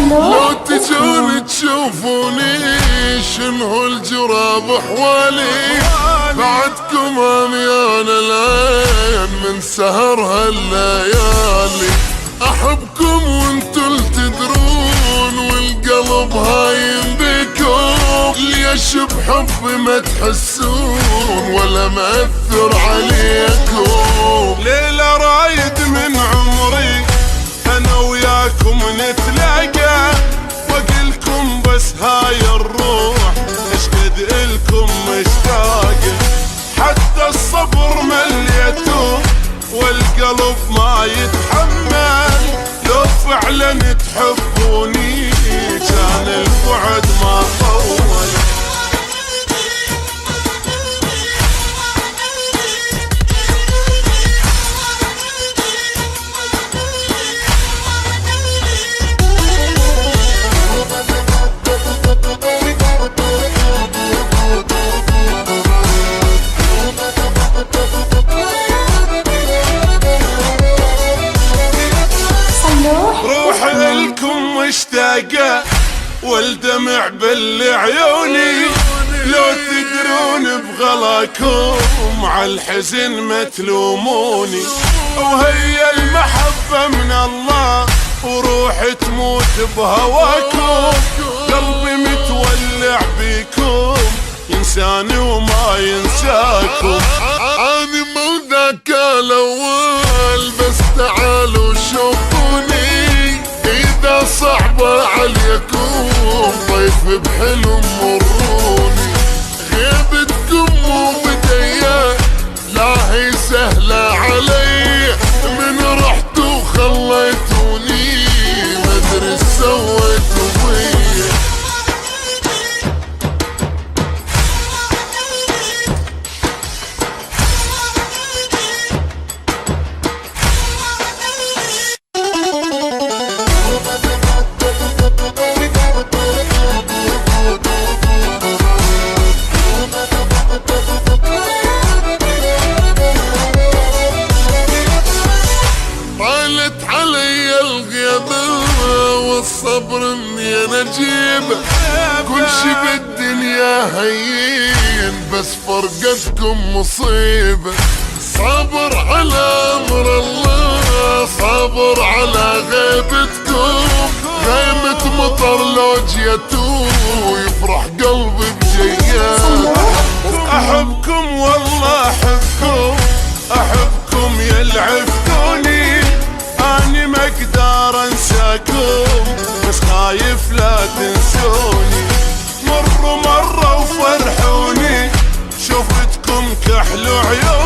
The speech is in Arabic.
لو تجون تشوفوني شنو الجراب حوالي، بعدكم اميان العين من سهر هالليالي. احبكم وانتو تدرون والقلب هايم بكم، ليش بحبي ما تحسون ولا مأثر عليكم. ليلة رايد من عمري انا وياكم نتلاقى، واقلكم بس هاي الروح اشقد الكم مشتاقة، حتى الصبر مليته والقلب ما يتحمل. لو فعلا تحبوني كان البعد ما طول. روح لكم مشتاقة والدمع بالعيوني، لو تدرون بغلاكم عالحزن ما تلوموني. وهي المحبة من الله وروح تموت بهواكم، قلبي متولع بيكم ينساني وما ينساكم. اني مو ذاك الاول بس تعالوا شوفوني، اذا صعبة عليكم ضيف بحلم مروني. غيبتكم مو بدية لا هي سهلة علي، من رحتوا وخليتوني مدري سويتوا بيا. طالت علي الغيبة والصبر اني انا اجيبه، كل شي بالدنيا هين بس فرقتكم مصيبة. صابر على امر الله صابر على غيبتكم، غيمة مطر لو جيتوا يفرح قلبي بجيات. احبكم والله احبكم، احبكم يا اللي عفتوني، اني ما اقدر انساكم بس خايف لا تنسوني. مروا وفرحوني شوفتكم كحلو عيوني.